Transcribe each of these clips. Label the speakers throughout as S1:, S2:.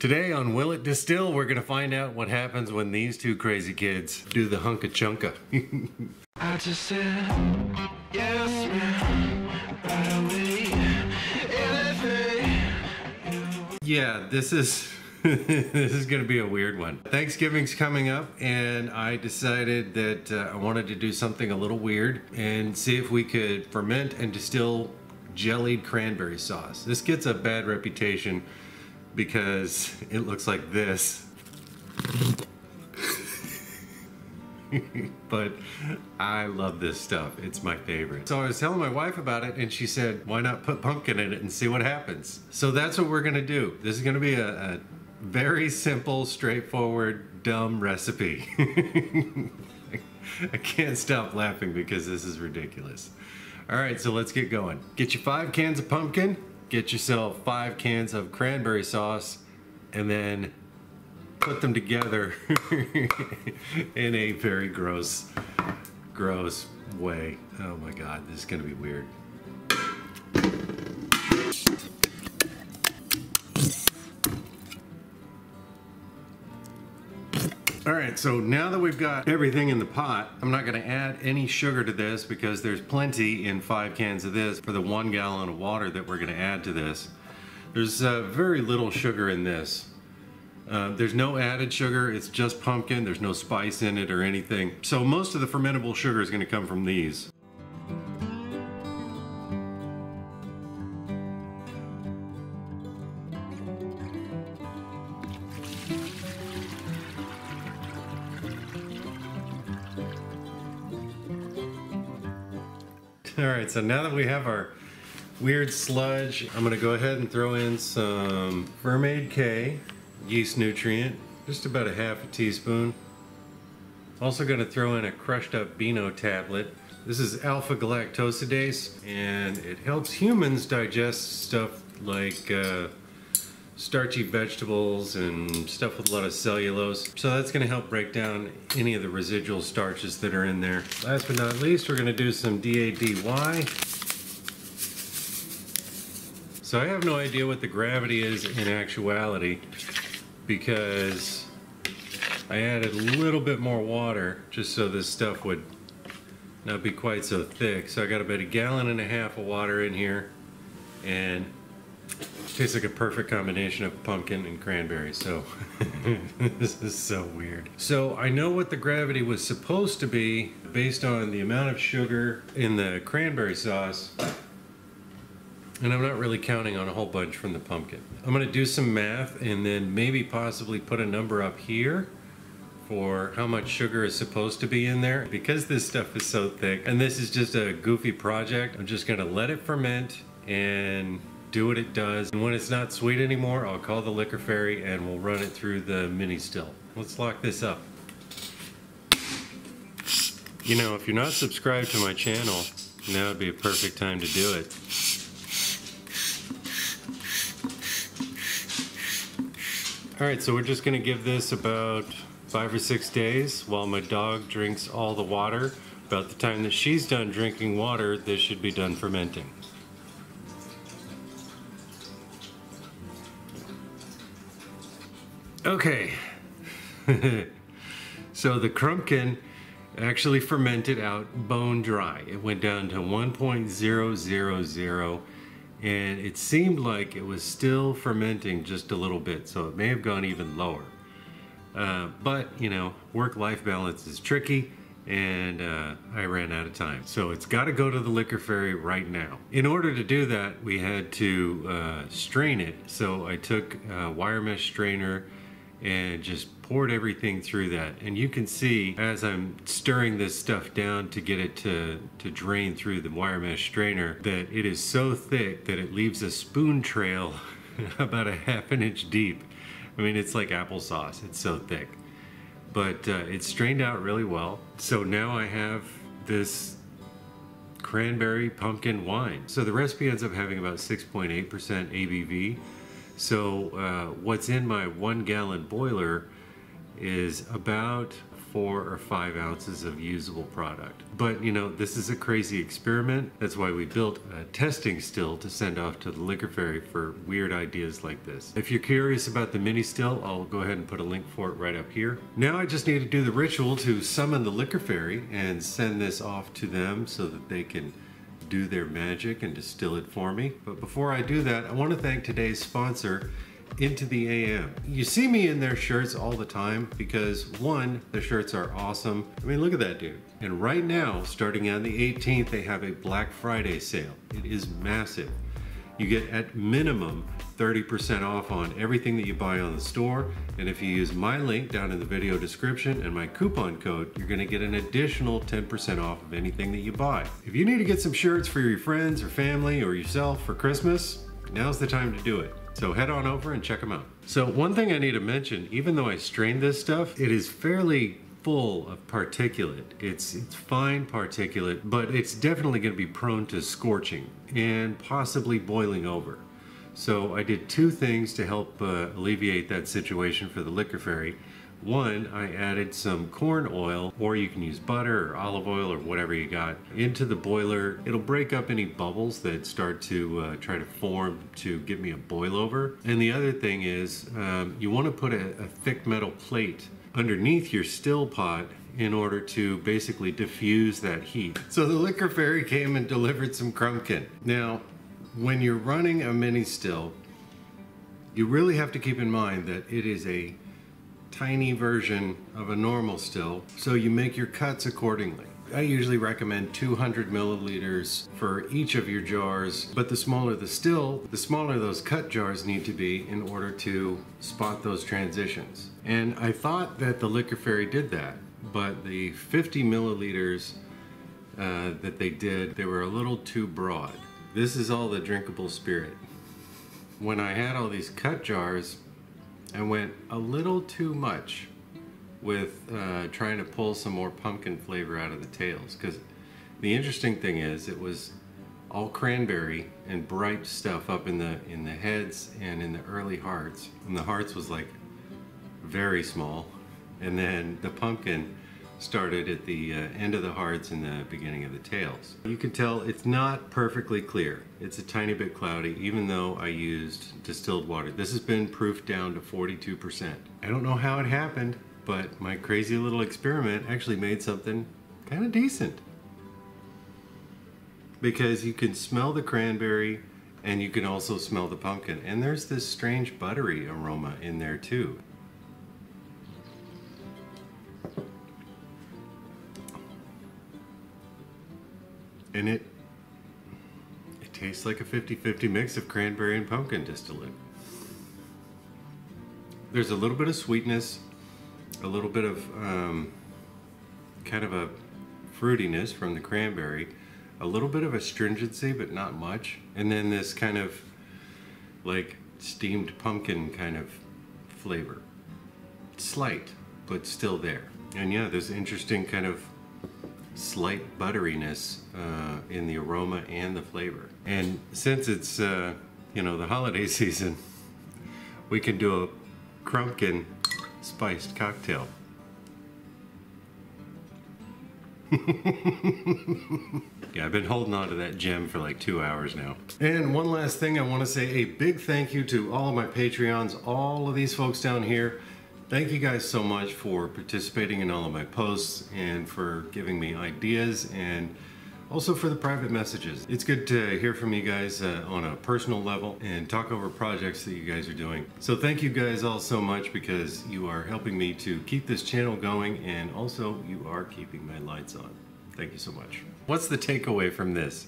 S1: Today on Will It Distill, we're gonna find out what happens when these two crazy kids do the hunka chunka.
S2: I just said, yes, man, right away, anything.
S1: Yeah, this is this is gonna be a weird one. Thanksgiving's coming up, and I decided that I wanted to do something a little weird and see if we could ferment and distill jellied cranberry sauce. This gets a bad reputation because it looks like this. But I love this stuff. It's my favorite. So I was telling my wife about it and she said, why not put pumpkin in it and see what happens? So that's what we're gonna do. This is gonna be a very simple, straightforward, dumb recipe. I can't stop laughing because this is ridiculous. All right, so let's get going. Get your 5 cans of pumpkin, get yourself 5 cans of cranberry sauce, and then put them together in a very gross way. Oh my God, this is gonna be weird. All right, so now that we've got everything in the pot, I'm not gonna add any sugar to this because there's plenty in 5 cans of this for the 1 gallon of water that we're gonna add to this. There's very little sugar in this. There's no added sugar, it's just pumpkin, there's no spice in it or anything. So most of the fermentable sugar is gonna come from these. All right, so now that we have our weird sludge, I'm gonna go ahead and throw in some Fermaid K, yeast nutrient, just about a ½ teaspoon. Also gonna throw in a crushed up Beano tablet. This is alpha galactosidase, and it helps humans digest stuff like starchy vegetables and stuff with a lot of cellulose. So that's gonna help break down any of the residual starches that are in there. Last but not least, we're gonna do some DADY. So I have no idea what the gravity is in actuality because I added a little bit more water just so this stuff would not be quite so thick. So I got about 1.5 gallons of water in here, and tastes like a perfect combination of pumpkin and cranberry. So this is so weird. So I know what the gravity was supposed to be based on the amount of sugar in the cranberry sauce, and I'm not really counting on a whole bunch from the pumpkin. I'm gonna do some math and then maybe possibly put a number up here for how much sugar is supposed to be in there. Because this stuff is so thick and this is just a goofy project, I'm just gonna let it ferment and do what it does. And when it's not sweet anymore, I'll call the liquor fairy and we'll run it through the mini still. Let's lock this up. You know, if you're not subscribed to my channel, now would be a perfect time to do it. All right, so we're just gonna give this about 5 or 6 days while my dog drinks all the water. About the time that she's done drinking water, this should be done fermenting. Okay, so the Crumpkin actually fermented out bone dry. It went down to 1.000, and it seemed like it was still fermenting just a little bit, so it may have gone even lower. But, you know, work-life balance is tricky, and I ran out of time. So it's got to go to the liquor fairy right now. In order to do that, we had to strain it. So I took a wire mesh strainer and just poured everything through that. And you can see as I'm stirring this stuff down to get it to drain through the wire mesh strainer that it is so thick that it leaves a spoon trail about a ½ inch deep. I mean, it's like applesauce, it's so thick. But it's strained out really well. So now I have this cranberry pumpkin wine. So the recipe ends up having about 6.8% ABV. So what's in my 1 gallon boiler is about 4 or 5 ounces of usable product. But you know, this is a crazy experiment. That's why we built a testing still to send off to the Liquor Fairy for weird ideas like this. If you're curious about the mini still, I'll go ahead and put a link for it right up here. Now I just need to do the ritual to summon the Liquor Fairy and send this off to them so that they can do their magic and distill it for me. But before I do that, I want to thank today's sponsor, Into the AM. You see me in their shirts all the time because one, the shirts are awesome. I mean, look at that dude. And right now, starting on the 18th, they have a Black Friday sale. It is massive. You get at minimum 30% off on everything that you buy on the store. And if you use my link down in the video description and my coupon code, you're gonna get an additional 10% off of anything that you buy. If you need to get some shirts for your friends or family or yourself for Christmas, now's the time to do it. So head on over and check them out. So one thing I need to mention, even though I strained this stuff, it is fairly full of particulate. It's fine particulate, but it's definitely going to be prone to scorching and possibly boiling over. So I did two things to help alleviate that situation for the Liquor Fairy. One, I added some corn oil, or you can use butter or olive oil or whatever you got, into the boiler. It'll break up any bubbles that start to try to form to give me a boil over. And the other thing is, you want to put a thick metal plate underneath your still pot in order to basically diffuse that heat. So the Liquor Fairy came and delivered some Crumpkin. Now, when you're running a mini still, you really have to keep in mind that it is a tiny version of a normal still, so you make your cuts accordingly. I usually recommend 200 milliliters for each of your jars, but the smaller the still, the smaller those cut jars need to be in order to spot those transitions. And I thought that the Liquor Fairy did that, but the 50 milliliters that they did, they were a little too broad. This is all the drinkable spirit. When I had all these cut jars, I went a little too much with trying to pull some more pumpkin flavor out of the tails, because the interesting thing is it was all cranberry and bright stuff up in the heads and in the early hearts, and the hearts was like very small, and then the pumpkin started at the end of the hearts and the beginning of the tails. You can tell it's not perfectly clear. It's a tiny bit cloudy, even though I used distilled water. This has been proofed down to 42%. I don't know how it happened, but my crazy little experiment actually made something kind of decent. Because you can smell the cranberry and you can also smell the pumpkin. And there's this strange buttery aroma in there too. And it tastes like a 50-50 mix of cranberry and pumpkin distillate. There's a little bit of sweetness, a little bit of kind of a fruitiness from the cranberry, a little bit of astringency, but not much, and then this kind of like steamed pumpkin kind of flavor. Slight, but still there. And yeah, there's interesting kind of slight butteriness in the aroma and the flavor. And since it's you know, the holiday season, we can do a Crumpkin spiced cocktail. Yeah, I've been holding on to that gem for like 2 hours now. And one last thing, I want to say a big thank you to all of my Patreons, all of these folks down here. Thank you guys so much for participating in all of my posts and for giving me ideas, and also for the private messages. It's good to hear from you guys on a personal level and talk over projects that you guys are doing. So thank you guys all so much, because you are helping me to keep this channel going, and also you are keeping my lights on. Thank you so much. What's the takeaway from this?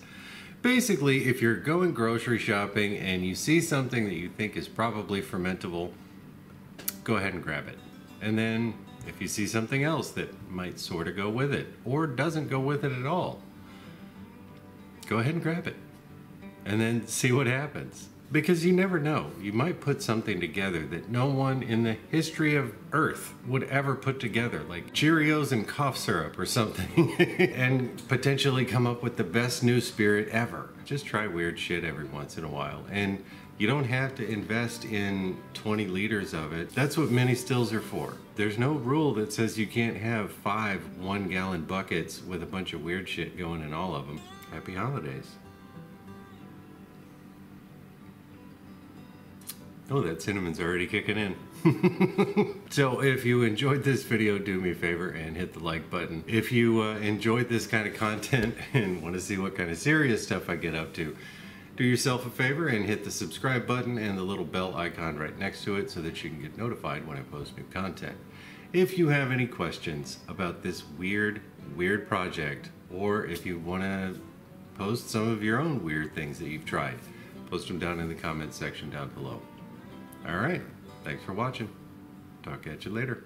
S1: Basically, if you're going grocery shopping and you see something that you think is probably fermentable, go ahead and grab it. And then if you see something else that might sort of go with it or doesn't go with it at all, go ahead and grab it and then see what happens. Because you never know, you might put something together that no one in the history of Earth would ever put together, like Cheerios and cough syrup or something, and potentially come up with the best new spirit ever. Just try weird shit every once in a while, and You don't have to invest in 20 liters of it. That's what mini stills are for. There's no rule that says you can't have 5 1-gallon buckets with a bunch of weird shit going in all of them. Happy holidays. Oh, that cinnamon's already kicking in. So if you enjoyed this video, do me a favor and hit the like button. If you enjoyed this kind of content and want to see what kind of serious stuff I get up to, do yourself a favor and hit the subscribe button and the little bell icon right next to it so that you can get notified when I post new content. If you have any questions about this weird project, or if you want to post some of your own weird things that you've tried, post them down in the comments section down below. All right, thanks for watching. Talk at you later.